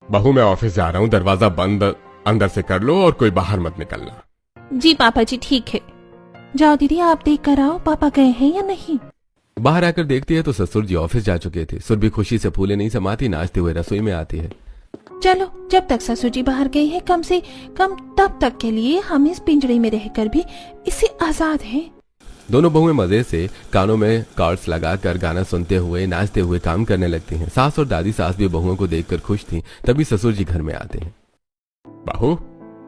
बहू मैं ऑफिस जा रहा हूँ, दरवाजा बंद अंदर से कर लो और कोई बाहर मत निकलना। जी पापा जी ठीक है। जाओ दीदी आप देख कर आओ पापा गए हैं या नहीं। बाहर आकर देखती है तो ससुर जी ऑफिस जा चुके थे। सुरभि खुशी से फूले नहीं समाती, नाचते हुए रसोई में आती है। चलो जब तक ससुर जी बाहर गए हैं कम से कम तब तक के लिए हम इस पिंजरे में रहकर भी इससे आजाद हैं। दोनों बहुएं मजे से कानों में कॉर्ड्स लगाकर गाना सुनते हुए नाचते हुए काम करने लगती हैं। सास और दादी सास भी बहुओं को देखकर खुश थीं। तभी ससुर जी घर में आते हैं। बहू,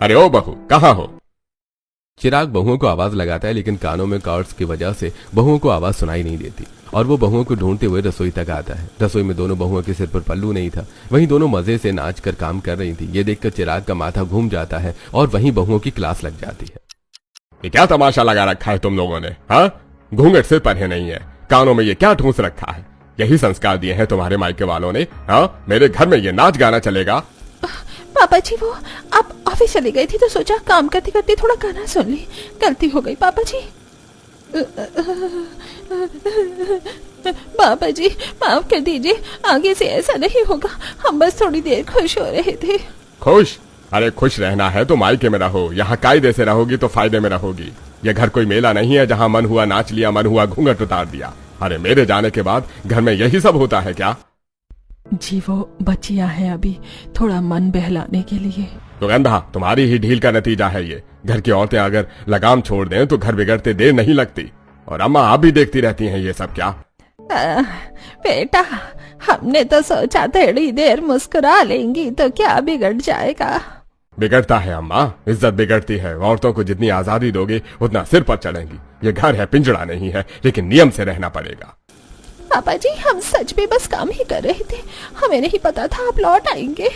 अरे ओ बहू, कहाँ हो? चिराग बहुओं को आवाज लगाता है, लेकिन कानों में कॉर्ड्स की वजह से बहुओं को आवाज सुनाई नहीं देती और वो बहुओं को ढूंढते हुए रसोई तक आता है। रसोई में दोनों बहुओं के सिर पर पल्लू नहीं था। वहीं दोनों मजे से नाच कर काम कर रही थी। ये देखकर चिराग का माथा घूम जाता है और वहीं बहुओं की क्लास लग जाती है। ये क्या तमाशा लगा रखा है तुम लोगों ने? हाँ, घूंघट सिर पर है नहीं है, कानों में ये क्या ठूंस रखा है? यही संस्कार दिए हैं तुम्हारे मायके वालों ने? हाँ, मेरे घर में ये नाच गाना चलेगा? पापा जी वो आप ऑफिस चली गई थी तो सोचा काम करते करते थोड़ा गाना सुन ली। गलती हो गई पापा जी। पापा जी माफ कर दीजिए, आगे से ऐसा नहीं होगा। हम बस थोड़ी देर खुश हो रहे थे। खुश? अरे खुश रहना है तो मायके में रहो। यहाँ कायदे से रहोगी तो फायदे में रहोगी। ये घर कोई मेला नहीं है जहाँ मन हुआ नाच लिया, मन हुआ घूंघट उतार दिया। अरे मेरे जाने के बाद घर में यही सब होता है क्या? जी वो बच्चियां हैं अभी, थोड़ा मन बहलाने के लिए। तो गंधा, तुम्हारी ही ढील का नतीजा है ये। घर की औरतें अगर लगाम छोड़ दें तो घर बिगड़ते देर नहीं लगती। और अम्मा आप भी देखती रहती हैं ये सब क्या? बेटा हमने तो सोचा थोड़ी देर मुस्कुरा लेंगी तो क्या बिगड़ जाएगा। बिगड़ता है अम्मा, इज्जत बिगड़ती है। औरतों को जितनी आजादी दोगे उतना सिर पर चढ़ेंगी। ये घर है, पिंजड़ा नहीं है, लेकिन नियम से रहना पड़ेगा। पापा जी हम सच में बस काम ही कर रहे थे, हमें नहीं पता था आप लौट आएंगे।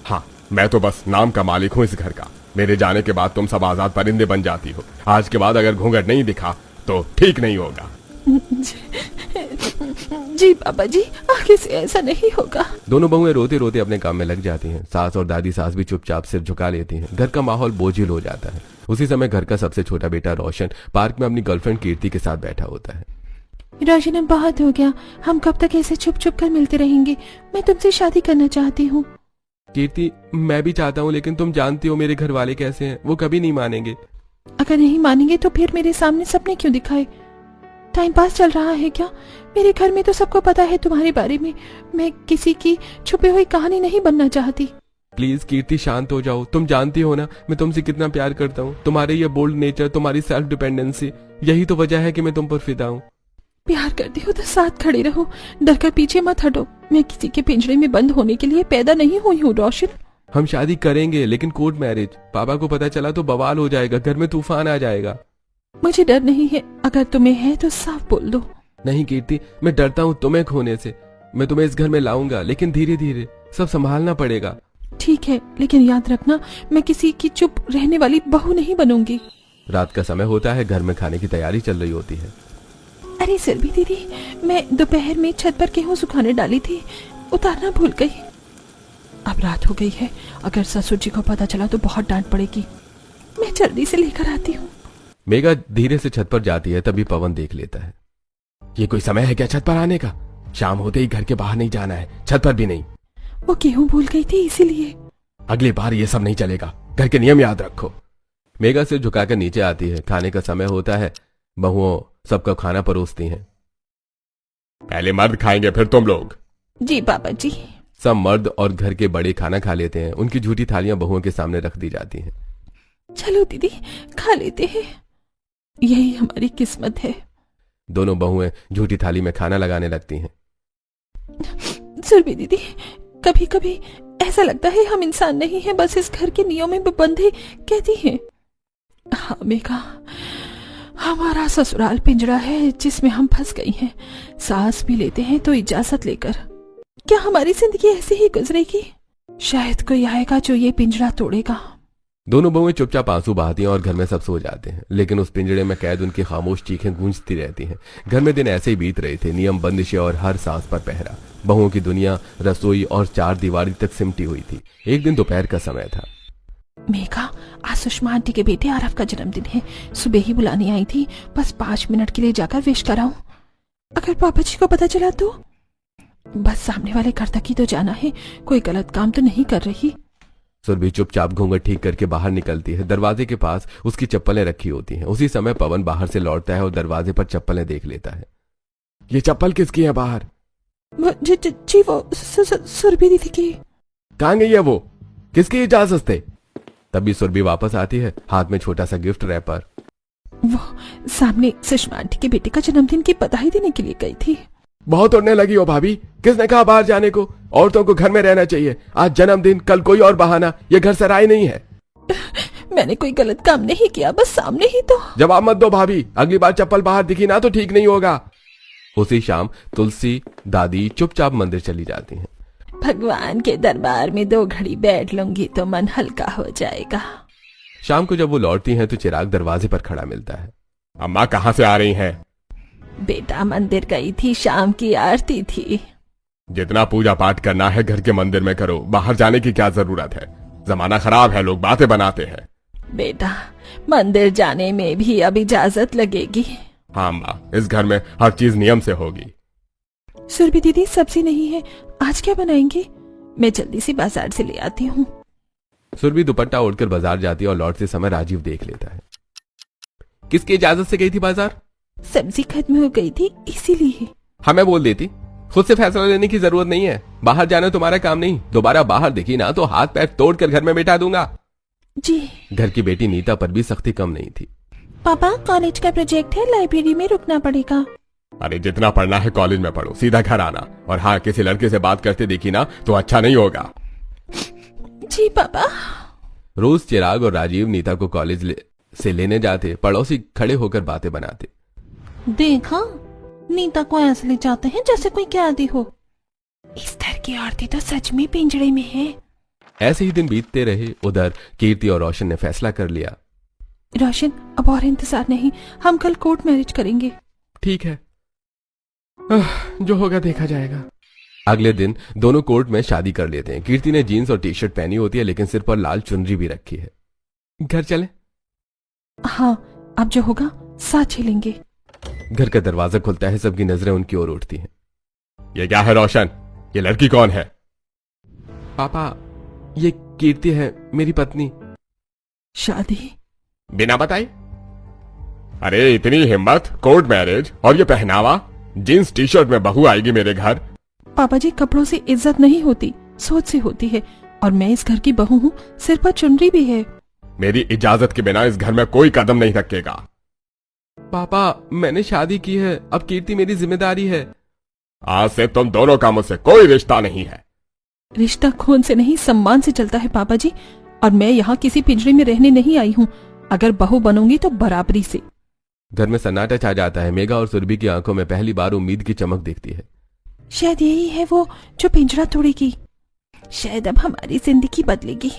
हाँ, मैं तो बस नाम का मालिक हूँ इस घर का। मेरे जाने के बाद तुम सब आजाद परिंदे बन जाती हो। आज के बाद अगर घूंघट नहीं दिखा तो ठीक नहीं होगा। जी पापा जी आगे से ऐसा नहीं होगा। दोनों बहुएं रोते रोते अपने काम में लग जाती हैं। सास और दादी सास भी चुपचाप सिर झुका लेती हैं। घर का माहौल बोझिल हो जाता है। उसी समय घर का सबसे छोटा बेटा रोशन पार्क में अपनी गर्लफ्रेंड कीर्ति के साथ बैठा होता है। रोशन अब बहुत हो गया, हम कब तक ऐसे छुप छुप कर मिलते रहेंगे? मैं तुमसे शादी करना चाहती हूँ। कीर्ति मैं भी चाहता हूँ, लेकिन तुम जानती हो मेरे घर वाले कैसे हैं, वो कभी नहीं मानेंगे। अगर नहीं मानेंगे तो फिर मेरे सामने सपने क्यों दिखाए? टाइम पास चल रहा है क्या? मेरे घर में तो सबको पता है तुम्हारे बारे में। मैं किसी की छुपी हुई कहानी नहीं बनना चाहती। प्लीज कीर्ति शांत हो जाओ। तुम जानती हो ना मैं तुमसे कितना प्यार करता हूँ। तुम्हारे ये बोल्ड नेचर, तुम्हारी सेल्फ डिपेंडेंसी, यही तो वजह है कि मैं तुम पर फिदा हूँ। प्यार करती हो तो साथ खड़े रहो, डर कर पीछे मत हटो। मैं किसी के पिंजरे में बंद होने के लिए पैदा नहीं हुई हूँ रोशन। हम शादी करेंगे लेकिन कोर्ट मैरिज। पापा को पता चला तो बवाल हो जाएगा, घर में तूफान आ जाएगा। मुझे डर नहीं है, अगर तुम्हें है तो साफ बोल दो। नहीं कीर्ति, मैं डरता हूँ तुम्हें खोने से। मैं तुम्हें इस घर में लाऊंगा, लेकिन धीरे धीरे सब संभालना पड़ेगा। ठीक है, लेकिन याद रखना मैं किसी की चुप रहने वाली बहू नहीं बनूंगी। रात का समय होता है, घर में खाने की तैयारी चल रही होती है। अरे सुरभि दीदी, मैं दोपहर में छत पर गेहूं सुखाने डाली थी, उतारना भूल गई। अब रात हो गई है, अगर ससुर जी को पता चला तो बहुत डांट पड़ेगी। मैं जल्दी से लेकर आती हूँ। मेघा धीरे से छत पर जाती है, तभी पवन देख लेता है। ये कोई समय है क्या छत पर आने का? शाम होते ही घर के बाहर नहीं जाना है, छत पर भी नहीं। वो गेहूं भूल गई थी इसीलिए। अगली बार ये सब नहीं चलेगा, घर के नियम याद रखो। मेघा सिर झुकाकर नीचे आती है। खाने का समय होता है। बहुओं सबका खाना परोसती हैं। पहले मर्द खाएंगे फिर तुम लोग। जी पापा जी। सब मर्द और घर के बड़े खाना खा लेते हैं। उनकी झूठी थालियां बहुओं के सामने रख दी जाती हैं। चलो दीदी खा लेते हैं, यही हमारी किस्मत है। दोनों बहुएं झूठी थाली में खाना लगाने लगती हैं। सुरभि दीदी, कभी कभी ऐसा लगता है हम इंसान नहीं हैं, बस इस घर के नियमों में बंधे कहती हैं। हाँ मेघा, हमारा ससुराल पिंजरा है जिसमें हम फंस गई हैं। सांस भी लेते हैं तो इजाजत लेकर। क्या हमारी जिंदगी ऐसे ही गुजरेगी? शायद कोई आएगा जो ये पिंजरा तोड़ेगा। दोनों बहुएं चुपचाप आंसू बहाती हैं और घर में सब सो जाते हैं। लेकिन उस पिंजरे में कैद उनकी खामोश चीखें गूंजती रहती हैं। घर में दिन ऐसे ही बीत रहे थे, नियम, बंदिशें और हर सांस पर पहरा। बहुओं की दुनिया रसोई और चार दीवारी तक सिमटी हुई थी। एक दिन दोपहर का समय था। मेघा, आज सुषमा आंटी के बेटे आरव का जन्मदिन है। सुबह ही बुलाने आई थी, बस 5 मिनट के लिए जाकर विश कराऊं। अगर पापा जी को पता चला तो? बस सामने वाले घर तक ही तो जाना है, कोई गलत काम तो नहीं कर रही। सुरभि चुपचाप घूंघट ठीक करके बाहर निकलती है। दरवाजे के पास उसकी चप्पलें रखी होती हैं। उसी समय पवन बाहर से लौटता है और दरवाजे पर चप्पलें देख लेता है। ये चप्पल किसकी है बाहर? जी वो सुरभि दीदी की। कहाँ गई है वो? किसकी इजाजत से? तभी सुरभि वापस आती है, हाथ में छोटा सा गिफ्ट रैपर। वो सामने सुषमा आंटी के बेटे का जन्मदिन की बधाई देने के लिए गई थी। बहुत उड़ने लगी हो भाभी, किसने कहा बाहर जाने को? औरतों को घर में रहना चाहिए। आज जन्मदिन, कल कोई और बहाना, ये घर सराय नहीं है। मैंने कोई गलत काम नहीं किया, बस सामने ही तो। जवाब मत दो भाभी, अगली बार चप्पल बाहर दिखी ना तो ठीक नहीं होगा। उसी शाम तुलसी दादी चुपचाप मंदिर चली जाती हैं। भगवान के दरबार में 2 घड़ी बैठ लूंगी तो मन हल्का हो जाएगा। शाम को जब वो लौटती हैं तो चिराग दरवाजे पर खड़ा मिलता है। अम्मा कहाँ से आ रही हैं? बेटा मंदिर गई थी, शाम की आरती थी। जितना पूजा पाठ करना है घर के मंदिर में करो, बाहर जाने की क्या जरूरत है? जमाना खराब है, लोग बातें बनाते हैं। बेटा मंदिर जाने में भी अब इजाजत लगेगी। हाँ अम्मा, इस घर में हर चीज नियम से होगी। सुरभि दीदी सब्जी नहीं है, आज क्या बनाएंगे? मैं जल्दी से बाजार से ले आती हूँ। सुरभि दुपट्टा ओढ़कर बाजार जाती है और लौटते समय राजीव देख लेता है। किसकी इजाजत से गई थी बाजार? सब्जी खत्म हो गई थी इसीलिए। हमें बोल देती, खुद से फैसला लेने की जरूरत नहीं है। बाहर जाना तुम्हारा काम नहीं, दोबारा बाहर दिखी ना तो हाथ पैर तोड़कर घर में बैठा दूंगा। जी। घर की बेटी नीता पर भी सख्ती कम नहीं थी। पापा कॉलेज का प्रोजेक्ट है, लाइब्रेरी में रुकना पड़ेगा। अरे जितना पढ़ना है कॉलेज में पढ़ो, सीधा घर आना। और हाँ, किसी लड़के से बात करते देखी ना तो अच्छा नहीं होगा। जी पापा। रोज चिराग और राजीव नीता को कॉलेज से लेने जाते। पड़ोसी खड़े होकर बातें बनाते। देखा, नीता को ऐसे ले जाते हैं जैसे कोई कैदी हो। इस घर की औरतें तो सच में पिंजड़े में है। ऐसे ही दिन बीतते रहे। उधर कीर्ति और रोशन ने फैसला कर लिया। रोशन अब और इंतजार नहीं, हम कल कोर्ट मैरिज करेंगे। ठीक है, जो होगा देखा जाएगा। अगले दिन दोनों कोर्ट में शादी कर लेते हैं। कीर्ति ने जीन्स और टी शर्ट पहनी होती है, लेकिन सिर पर लाल चुनरी भी रखी है। घर चले? हाँ, अब जो होगा साथ चलेंगे। घर का दरवाजा खुलता है, सबकी नजरें उनकी ओर उठती हैं। ये क्या है रोशन? ये लड़की कौन है? पापा, ये कीर्ति है, मेरी पत्नी। शादी बिना बताए? अरे इतनी हिम्मत, कोर्ट मैरिज और ये पहनावा, जीन्स टी शर्ट में बहू आएगी मेरे घर? पापा जी, कपड़ों से इज्जत नहीं होती, सोच से होती है। और मैं इस घर की बहू हूँ, सिर पर चुनरी भी है। मेरी इजाजत के बिना इस घर में कोई कदम नहीं रखेगा। पापा, मैंने शादी की है, अब कीर्ति मेरी जिम्मेदारी है। आज से तुम दोनों का मुझसे कोई रिश्ता नहीं है। रिश्ता खून से नहीं, सम्मान से चलता है पापा जी। और मैं यहाँ किसी पिंजरे में रहने नहीं आई हूँ। अगर बहू बनूंगी तो बराबरी से। घर में सन्नाटा छा जाता है। मेघा और सुरभि की आंखों में पहली बार उम्मीद की चमक दिखती है। शायद यही है वो जो पिंजरा तोड़ेगी। शायद अब हमारी जिंदगी बदलेगी।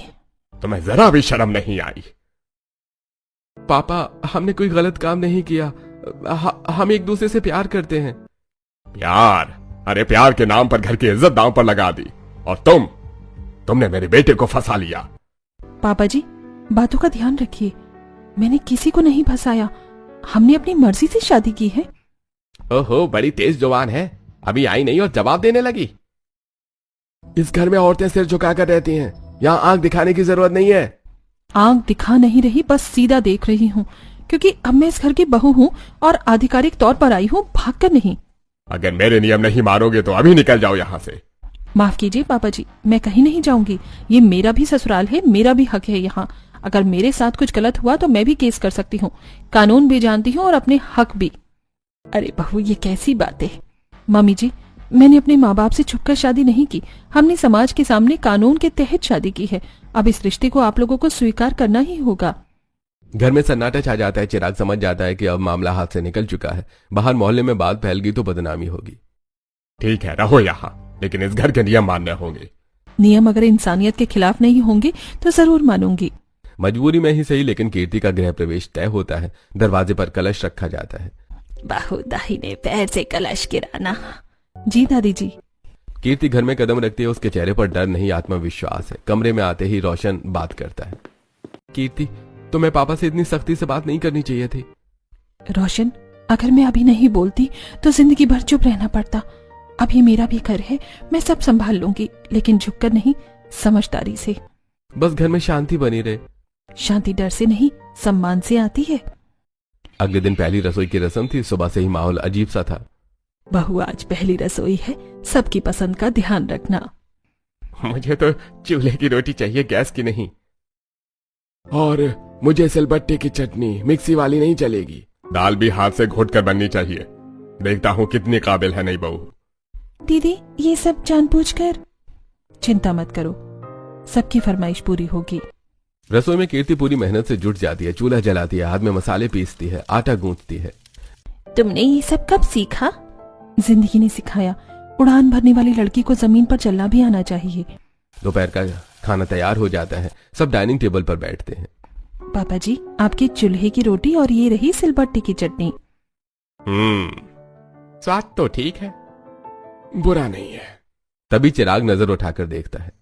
तुम्हें जरा भी शर्म नहीं आई? पापा, हमने कोई गलत काम नहीं किया। हम एक दूसरे से प्यार करते हैं। प्यार? अरे प्यार के नाम पर घर की इज्जत दांव पर लगा दी। और तुमने मेरे बेटे को फंसा लिया। पापा जी, बातों का ध्यान रखिए। मैंने किसी को नहीं फंसाया, हमने अपनी मर्जी से शादी की है। ओहो, बड़ी तेज जुबान है, अभी आई नहीं और जवाब देने लगी। इस घर में औरतें सिर झुकाकर रहती हैं, यहाँ आंख दिखाने की जरूरत नहीं है। आंख दिखा नहीं रही, बस सीधा देख रही हूँ, क्योंकि अब मैं इस घर की बहू हूँ और आधिकारिक तौर पर आई हूँ, भागकर नहीं। अगर मेरे नियम नहीं मानोगे तो अभी निकल जाओ यहाँ से। माफ कीजिए पापा जी, मैं कहीं नहीं जाऊंगी। ये मेरा भी ससुराल है, मेरा भी हक है यहाँ। अगर मेरे साथ कुछ गलत हुआ तो मैं भी केस कर सकती हूँ, कानून भी जानती हूँ और अपने हक भी। अरे बहू, ये कैसी बात है? मम्मी जी, मैंने अपने माँ बाप से छुपकर शादी नहीं की। हमने समाज के सामने कानून के तहत शादी की है। अब इस रिश्ते को आप लोगों को स्वीकार करना ही होगा। घर में सन्नाटा छा जाता है। चिराग समझ जाता है कि अब मामला हाथ से निकल चुका है। बाहर मोहल्ले में बात फैल गई तो बदनामी होगी। ठीक है, रहो यहाँ, लेकिन इस घर के नियम मानने होंगे। नियम अगर इंसानियत के खिलाफ नहीं होंगे तो जरूर मानूंगी। मजबूरी में ही सही, लेकिन कीर्ति का गृह प्रवेश तय होता है। दरवाजे पर कलश रखा जाता है। बहू दाहिने पैर से कलश गिराना। जी दादी जी। कीर्ति घर में कदम रखती है। उसके चेहरे पर डर नहीं, आत्मविश्वास है। कमरे में आते ही रोशन बात करता है। कीर्ति, तुम्हें पापा से इतनी सख्ती से बात नहीं करनी चाहिए थी। रोशन, अगर मैं अभी नहीं बोलती तो जिंदगी भर चुप रहना पड़ता। अब ये मेरा भी घर है, मैं सब संभाल लूंगी, लेकिन झुककर नहीं, समझदारी से। बस घर में शांति बनी रहे। शांति डर से नहीं, सम्मान से आती है। अगले दिन पहली रसोई की रस्म थी। सुबह से ही माहौल अजीब सा था। बहू आज पहली रसोई है, सबकी पसंद का ध्यान रखना। मुझे तो चूल्हे की रोटी चाहिए, गैस की नहीं। और मुझे सिलबट्टे की चटनी, मिक्सी वाली नहीं चलेगी। दाल भी हाथ से घोट कर बननी चाहिए। देखता हूँ कितनी काबिल है नई बहू। दीदी ये सब जानबूझकर। चिंता मत करो, सबकी फरमाइश पूरी होगी। रसोई में कीर्ति पूरी मेहनत से जुट जाती है। चूल्हा जलाती है, हाथ में मसाले पीसती है, आटा गूंथती है। तुमने ये सब कब सीखा? जिंदगी ने सिखाया। उड़ान भरने वाली लड़की को जमीन पर चलना भी आना चाहिए। दोपहर का खाना तैयार हो जाता है। सब डाइनिंग टेबल पर बैठते हैं। पापा जी, आपके चूल्हे की रोटी और ये रही सिलबट्टे की चटनी। स्वाद तो ठीक है, बुरा नहीं है। तभी चिराग नजर उठाकर देखता है।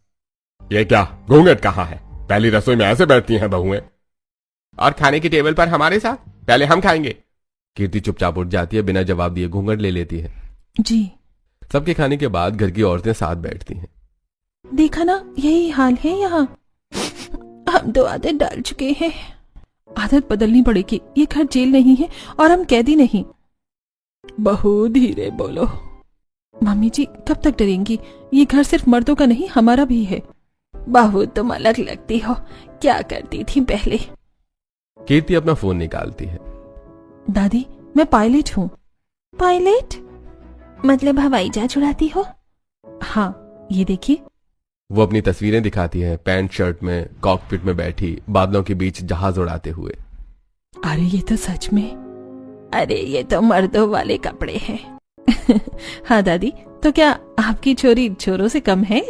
ये क्या, घूंघट कहाँ है? पहली रसोई में ऐसे बैठती हैं बहुएं? और खाने की टेबल पर हमारे साथ? पहले हम खाएंगे। कीर्ति चुपचाप उठ जाती है, बिना जवाब दिए घूंघट ले लेती है। जी। सबके खाने के बाद घर की औरतें साथ बैठती हैं। देखा ना, यही हाल है यहाँ। हम तो आदत डाल चुके हैं। आदत बदलनी पड़ेगी। ये घर जेल नहीं है और हम कैदी नहीं। बहू धीरे बोलो। मम्मी जी कब तक डरेंगी? ये घर सिर्फ मर्दों का नहीं, हमारा भी है। बहू तुम अलग लगती हो, क्या करती थी पहले? कीर्ति अपना फोन निकालती है। दादी मैं पायलट हूँ। पायलट मतलब हवाई जहाज उड़ाती हो? हाँ, ये देखिए। वो अपनी तस्वीरें दिखाती है, पैंट शर्ट में कॉकपिट में बैठी, बादलों के बीच जहाज उड़ाते हुए। अरे ये तो सच में, अरे ये तो मर्दों वाले कपड़े हैं। हाँ दादी, तो क्या आपकी छोरी छोरों से कम है?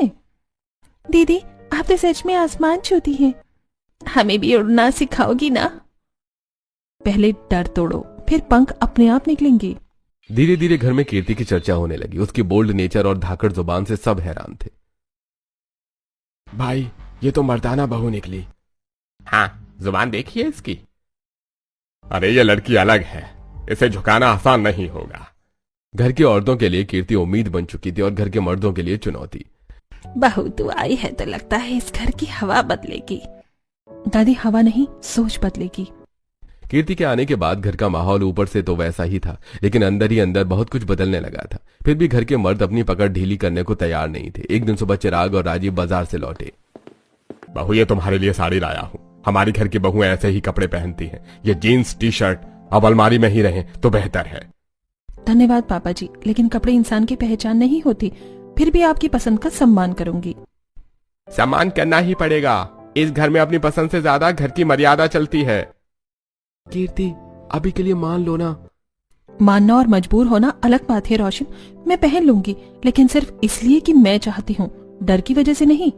दीदी आप तो सच में आसमान छूती हैं। हमें भी उड़ना सिखाओगी ना? पहले डर तोड़ो, फिर पंख अपने आप निकलेंगे। धीरे धीरे घर में कीर्ति की चर्चा होने लगी। उसकी बोल्ड नेचर और धाकड़ जुबान से सब हैरान थे। भाई ये तो मर्दाना बहू निकली। हाँ, जुबान देखिए इसकी। अरे ये लड़की अलग है, इसे झुकाना आसान नहीं होगा। घर की औरतों के लिए कीर्ति उम्मीद बन चुकी थी और घर के मर्दों के लिए चुनौती। बहू तू आई है तो लगता है इस घर की हवा बदलेगी। दादी हवा नहीं, सोच बदलेगी। कीर्ति के आने के बाद घर का माहौल ऊपर से तो वैसा ही था, लेकिन अंदर ही अंदर बहुत कुछ बदलने लगा था। फिर भी घर के मर्द अपनी पकड़ ढीली करने को तैयार नहीं थे। एक दिन सुबह चिराग और राजीव बाजार से लौटे। बहू ये तुम्हारे लिए साड़ी लाया हूँ। हमारी घर की बहुएं ऐसे ही कपड़े पहनती हैं। ये जीन्स टी शर्ट अब अलमारी में ही रहे तो बेहतर है। धन्यवाद पापा जी, लेकिन कपड़े इंसान की पहचान नहीं होती। फिर भी आपकी पसंद का सम्मान करूंगी। सम्मान करना ही पड़ेगा। इस घर में अपनी पसंद से ज्यादा घर की मर्यादा चलती है। कीर्ति अभी के लिए मान लो ना। मानना और मजबूर होना अलग बात है रोशन। मैं पहन लूंगी, लेकिन सिर्फ इसलिए कि मैं चाहती हूँ, डर की वजह से नहीं।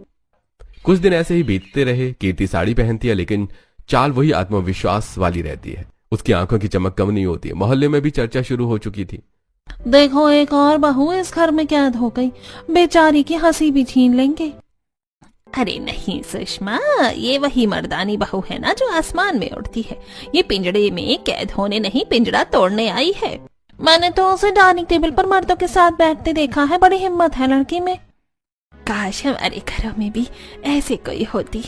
कुछ दिन ऐसे ही बीतते रहे। कीर्ति साड़ी पहनती है, लेकिन चाल वही आत्मविश्वास वाली रहती है। उसकी आंखों की चमक कम नहीं होती है। मोहल्ले में भी चर्चा शुरू हो चुकी थी। देखो एक और बहू इस घर में कैद हो गई, बेचारी की हंसी भी छीन लेंगे। अरे नहीं सुषमा, ये वही मर्दानी बहू है ना जो आसमान में उड़ती है। ये पिंजड़े में कैद होने नहीं, पिंजड़ा तोड़ने आई है। मैंने तो उसे डाइनिंग टेबल पर मर्दों के साथ बैठते देखा है। बड़ी हिम्मत है लड़की में। काश हमारे घरों में भी ऐसे कोई होती।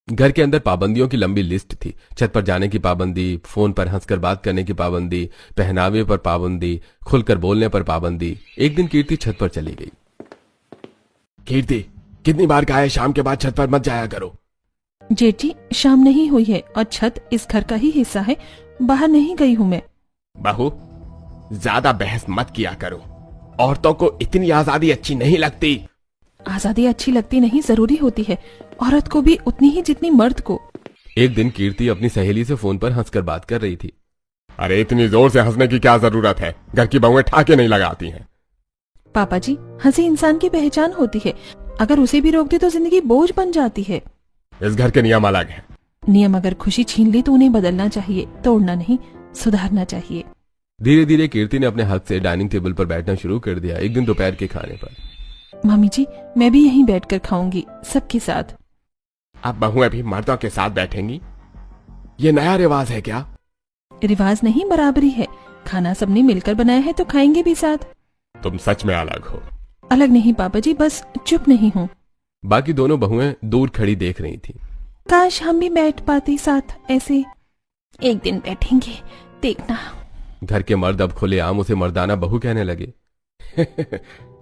घर के अंदर पाबंदियों की लंबी लिस्ट थी। छत पर जाने की पाबंदी, फोन पर हंसकर बात करने की पाबंदी, पहनावे पर पाबंदी, खुलकर बोलने पर पाबंदी। एक दिन कीर्ति छत पर चली गई। कीर्ति कितनी बार कहा है शाम के बाद छत पर मत जाया करो। जेठ जी शाम नहीं हुई है और छत इस घर का ही हिस्सा है। बाहर नहीं गई हूँ मैं। बहू ज्यादा बहस मत किया करो। औरतों को इतनी आजादी अच्छी नहीं लगती। आजादी अच्छी लगती नहीं, जरूरी होती है। औरत को भी उतनी ही जितनी मर्द को। एक दिन कीर्ति अपनी सहेली से फोन पर हंसकर बात कर रही थी। अरे इतनी जोर से हंसने की क्या जरूरत है? घर की बहुएं ठाके नहीं लगाती हैं। पापा जी, हंसी इंसान की पहचान होती है। अगर उसे भी रोक दे तो जिंदगी बोझ बन जाती है। इस घर के नियम अलग हैं। नियम अगर खुशी छीन ले तो उन्हें बदलना चाहिए, तोड़ना नहीं, सुधारना चाहिए। धीरे धीरे कीर्ति ने अपने हक से डाइनिंग टेबल पर बैठना शुरू कर दिया। एक दिन दोपहर के खाने पर, मम्मी जी मैं भी यहीं बैठकर खाऊंगी सबके साथ। अब बहुएं भी मर्दों के साथ बैठेंगी? ये नया रिवाज है क्या? रिवाज नहीं, बराबरी है। खाना सबने मिलकर बनाया है तो खाएंगे भी साथ। तुम सच में अलग हो। अलग नहीं पापा जी, बस चुप नहीं हूँ। बाकी दोनों बहुएं दूर खड़ी देख रही थीं। काश हम भी बैठ पाते साथ ऐसे। एक दिन बैठेंगे, देखना। घर के मर्द अब खुलेआम उसे मर्दाना बहू कहने लगे।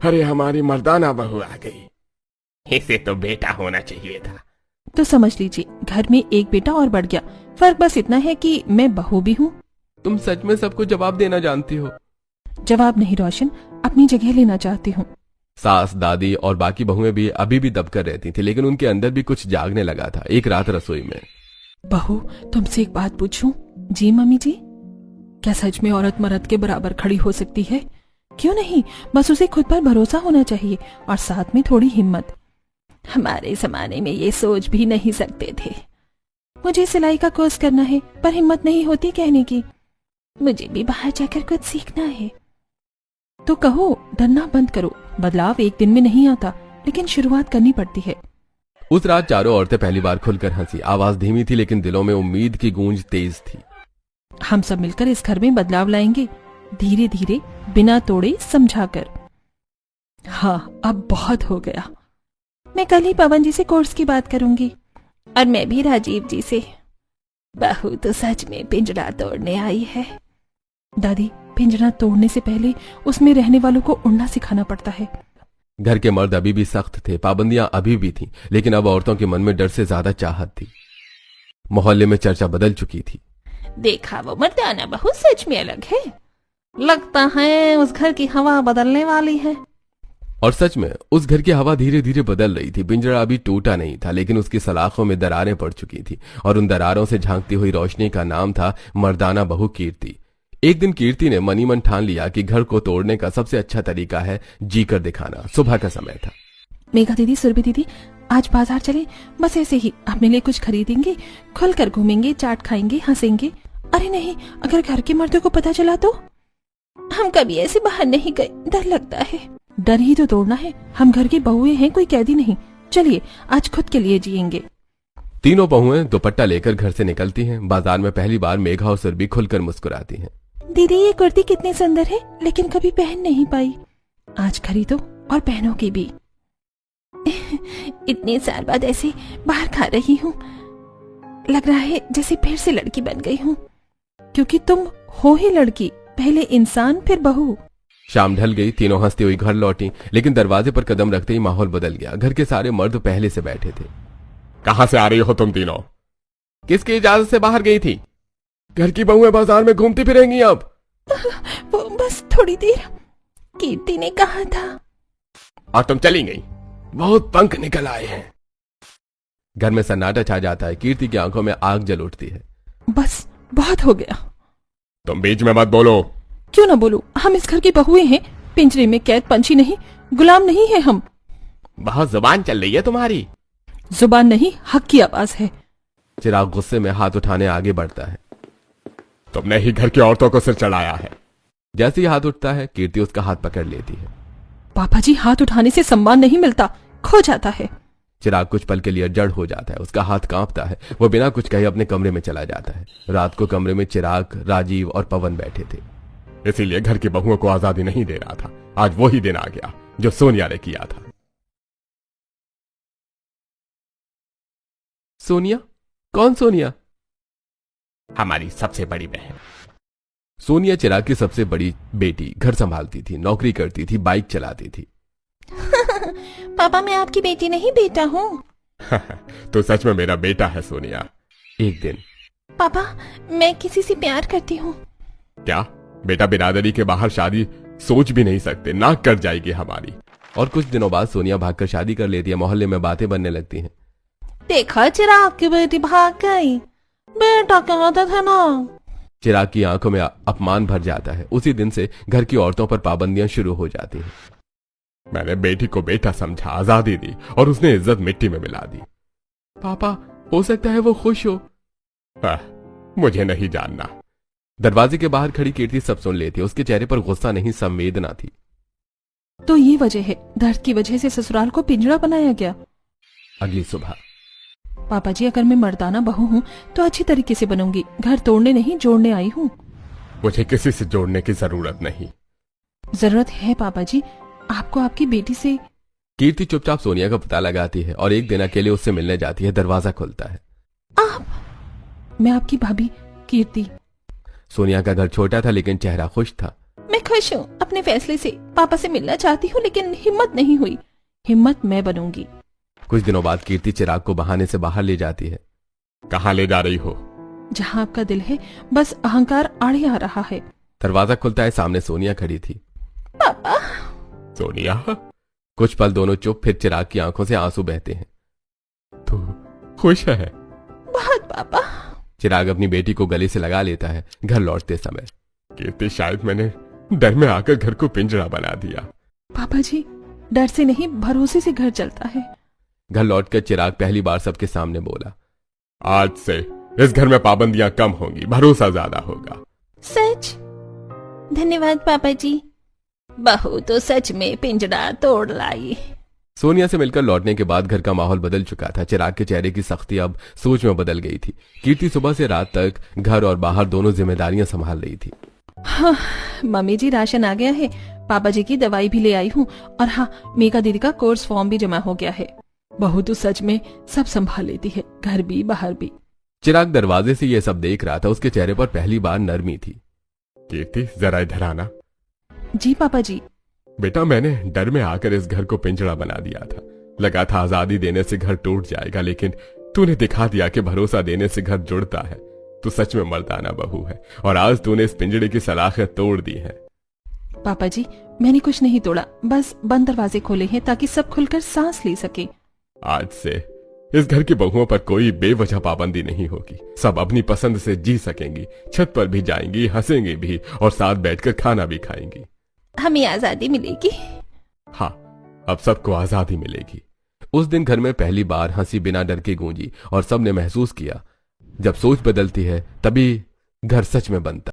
अरे हमारी मर्दाना बहू आ गई, इसे तो बेटा होना चाहिए था। तो समझ लीजिए घर में एक बेटा और बढ़ गया। फर्क बस इतना है कि मैं बहू भी हूँ। तुम सच में सबको जवाब देना जानती हो? जवाब नहीं रोशन, अपनी जगह लेना चाहती हूँ। सास, दादी और बाकी बहुएं भी अभी भी दबकर रहती थी, लेकिन उनके अंदर भी कुछ जागने लगा था। एक रात रसोई में, बहू तुमसे एक बात पूछूं? जी मम्मी जी। क्या सच में औरत मर्द के बराबर खड़ी हो सकती है? क्यों नहीं, बस उसे खुद पर भरोसा होना चाहिए और साथ में थोड़ी हिम्मत। हमारे जमाने में ये सोच भी नहीं सकते थे। मुझे सिलाई का कोर्स करना है पर हिम्मत नहीं होती कहने की। मुझे भी बाहर जाकर कुछ सीखना है। तो कहो, डरना बंद करो। बदलाव एक दिन में नहीं आता, लेकिन शुरुआत करनी पड़ती है। उस रात चारों औरतें पहली बार खुलकर हंसी। आवाज धीमी थी लेकिन दिलों में उम्मीद की गूंज तेज थी। हम सब मिलकर इस घर में बदलाव लाएंगे, धीरे धीरे, बिना तोड़े, समझाकर। हाँ, अब बहुत हो गया। मैं कल ही पवन जी से कोर्स की बात करूंगी और मैं भी राजीव जी से। बहू तो सच में पिंजरा तोड़ने आई है। दादी, पिंजरा तोड़ने से पहले उसमें रहने वालों को उड़ना सिखाना पड़ता है। घर के मर्द अभी भी सख्त थे, पाबंदियां अभी भी थीं, लेकिन अब औरतों के मन में डर से ज्यादा चाहत थी। मोहल्ले में चर्चा बदल चुकी थी। देखा, वो मर्दाना बहू सच में अलग है। लगता है उस घर की हवा बदलने वाली है। और सच में उस घर की हवा धीरे धीरे बदल रही थी। पिंजरा अभी टूटा नहीं था, लेकिन उसकी सलाखों में दरारें पड़ चुकी थी और उन दरारों से झांकती हुई रोशनी का नाम था मर्दाना बहू कीर्ति। एक दिन कीर्ति ने मनी मन ठान लिया कि घर को तोड़ने का सबसे अच्छा तरीका है जी कर दिखाना। सुबह का समय था। मेघा दीदी, सुरभि दीदी, आज बाजार चले, बस ऐसे ही अपने लिए कुछ खरीदेंगे, खुलकर घूमेंगे, चाट खाएंगे, हंसेंगे। अरे नहीं, अगर घर के मर्दों को पता चला तो? हम कभी ऐसे बाहर नहीं गए, डर लगता है। डर ही तो तोड़ना है। हम घर की बहुएं हैं, कोई कैदी नहीं। चलिए आज खुद के लिए जिएंगे। तीनों बहुएं दुपट्टा लेकर घर से निकलती हैं। बाजार में पहली बार मेघा और सुरभि खुलकर मुस्कुराती हैं। दीदी, ये कुर्ती कितनी सुंदर है, लेकिन कभी पहन नहीं पाई। आज खरीदो और पहनोगी भी। इतने साल बाद ऐसे बाहर खा रही हूँ, लग रहा है जैसे फिर से लड़की बन गई हूँ। क्योंकि तुम हो ही लड़की, पहले इंसान फिर बहू। शाम ढल गई, तीनों हंसती हुई घर लौटी, लेकिन दरवाजे पर कदम रखते ही माहौल बदल गया। घर के सारे मर्द पहले से बैठे थे। कहां से आ रही हो तुम तीनों? किसकी इजाजत से बाहर गई थी? घर की बहुएं बाजार में घूमती फिरेंगी अब। वो बस थोड़ी देर, कीर्ति ने कहा था। और तुम चली गई? बहुत पंख निकल आए हैं। घर में सन्नाटा छा जाता है। कीर्ति की आंखों में आग जल उठती है। बस बहुत हो गया। तुम बीच में मत बोलो। क्यों ना बोलूं, हम इस घर की बहुएं हैं, पिंजरे में कैद पंछी नहीं, गुलाम नहीं है हम। बहुत जुबान चल रही है तुम्हारी। जुबान नहीं, हक की आवाज है। चिराग गुस्से में हाथ उठाने आगे बढ़ता है। तुमने ही घर की औरतों को सिर चढ़ाया है। जैसे ही हाथ उठता है, कीर्ति उसका हाथ पकड़ लेती है। पापा जी, हाथ उठाने से सम्मान नहीं मिलता, खो जाता है। चिराग कुछ पल के लिए जड़ हो जाता है। उसका हाथ कांपता है। वो बिना कुछ कहे अपने कमरे में चला जाता है। रात को कमरे में चिराग, राजीव और पवन बैठे थे। इसीलिए घर की बहुओं को आजादी नहीं दे रहा था। आज वही दिन आ गया जो सोनिया ने किया था। सोनिया? कौन सोनिया? हमारी सबसे बड़ी बहन। सोनिया चिराग की सबसे बड़ी बेटी। घर संभालती थी, नौकरी करती थी, बाइक चलाती थी। पापा, मैं आपकी बेटी नहीं, बेटा हूँ। तो सच में मेरा बेटा है सोनिया। एक दिन, पापा, मैं किसी से प्यार करती हूँ। क्या? बेटा, बिरादरी के बाहर शादी सोच भी नहीं सकते, नाक कट जाएगी हमारी। और कुछ दिनों बाद सोनिया भागकर शादी कर लेती है। मोहल्ले में बातें बनने लगती हैं। देखा, चिराग की बेटी भाग गई, बेटा कहते थे ना। चिराग की आंखों में अपमान भर जाता है। उसी दिन से घर की औरतों पर पाबंदियां शुरू हो जाती हैं। मैंने बेटी को बेटा समझा, आजादी दी, और उसने इज्जत मिट्टी में मिला दी। पापा, हो सकता है वो खुश हो। मुझे नहीं जानना। दरवाजे के बाहर खड़ी कीर्ति सब सुन लेती। उसके चेहरे पर गुस्सा नहीं, संवेदना थी। तो ये वजह है, दर्द की वजह से ससुराल को पिंजरा बनाया गया। अगली सुबह, पापा जी, अगर मैं मर्दाना बहू हूँ तो अच्छी तरीके से बनूंगी। घर तोड़ने नहीं, जोड़ने आई हूँ। मुझे किसी से जोड़ने की जरूरत नहीं। जरूरत है पापा जी, आपको आपकी बेटी से। कीर्ति चुपचाप सोनिया का पता लगाती है और एक दिन अकेले उससे मिलने जाती है। दरवाजा खुलता है। आप? मैं आपकी भाभी कीर्ति। सोनिया का घर छोटा था लेकिन चेहरा खुश था। मैं खुश हूँ अपने फैसले से। पापा से मिलना चाहती हूँ लेकिन हिम्मत नहीं हुई। हिम्मत मैं बनूंगी। कुछ दिनों बाद कीर्ति चिराग को बहाने से बाहर ले जाती है। कहाँ ले जा रही हो? जहाँ आपका दिल है, बस अहंकार आड़े आ रहा है। दरवाजा खुलता है। सामने सोनिया खड़ी थी। पापा। सोनिया, कुछ पल दोनों चुप, फिर चिराग की आंखों से आंसू बहते हैं। तू खुश है? बहुत पापा। चिराग अपनी बेटी को गले से लगा लेता है। घर लौटते समय, कीर्ति, शायद मैंने डर में आकर घर को पिंजरा बना दिया। पापा जी, डर से नहीं, भरोसे से घर चलता है। घर लौटकर चिराग पहली बार सबके सामने बोला, आज से इस घर में पाबंदियां कम होंगी, भरोसा ज्यादा होगा। सच? धन्यवाद पापा जी। बहू तो सच में पिंजरा तोड़ लाई। सोनिया से मिलकर लौटने के बाद घर का माहौल बदल चुका था। चिराग के चेहरे की सख्ती अब सोच में बदल गई थी। कीर्ति सुबह से रात तक घर और बाहर दोनों जिम्मेदारियां संभाल रही थी। हाँ, मम्मी जी राशन आ गया है, पापा जी की दवाई भी ले आई हूँ, और हाँ, मेघा दीदी का कोर्स फॉर्म भी जमा हो गया है। बहू तो सच में सब संभाल लेती है, घर भी बाहर भी। चिराग दरवाजे से ये सब देख रहा था। उसके चेहरे पर पहली बार नरमी थी। कीर्ति, जरा इधर आना। जी पापा जी। बेटा, मैंने डर में आकर इस घर को पिंजरा बना दिया था। लगा था आजादी देने से घर टूट जाएगा, लेकिन तूने दिखा दिया कि भरोसा देने से घर जुड़ता है। तू सच में मर्दाना बहू है, और आज तूने इस पिंजरे की सलाखें तोड़ दी हैं। पापा जी, मैंने कुछ नहीं तोड़ा, बस बंद दरवाजे खोले हैं ताकि सब खुलकर सांस ले सके। आज से इस घर की बहुओं पर कोई बेवजह पाबंदी नहीं होगी। सब अपनी पसंद से जी सकेंगी, छत पर भी जाएंगी, हंसेंगी भी, और साथ बैठकर खाना भी खाएंगी। हमें आजादी मिलेगी। हाँ, अब सबको आजादी मिलेगी। उस दिन घर में पहली बार हंसी बिना डर के गूंजी और सबने महसूस किया, जब सोच बदलती है तभी घर सच में बनता।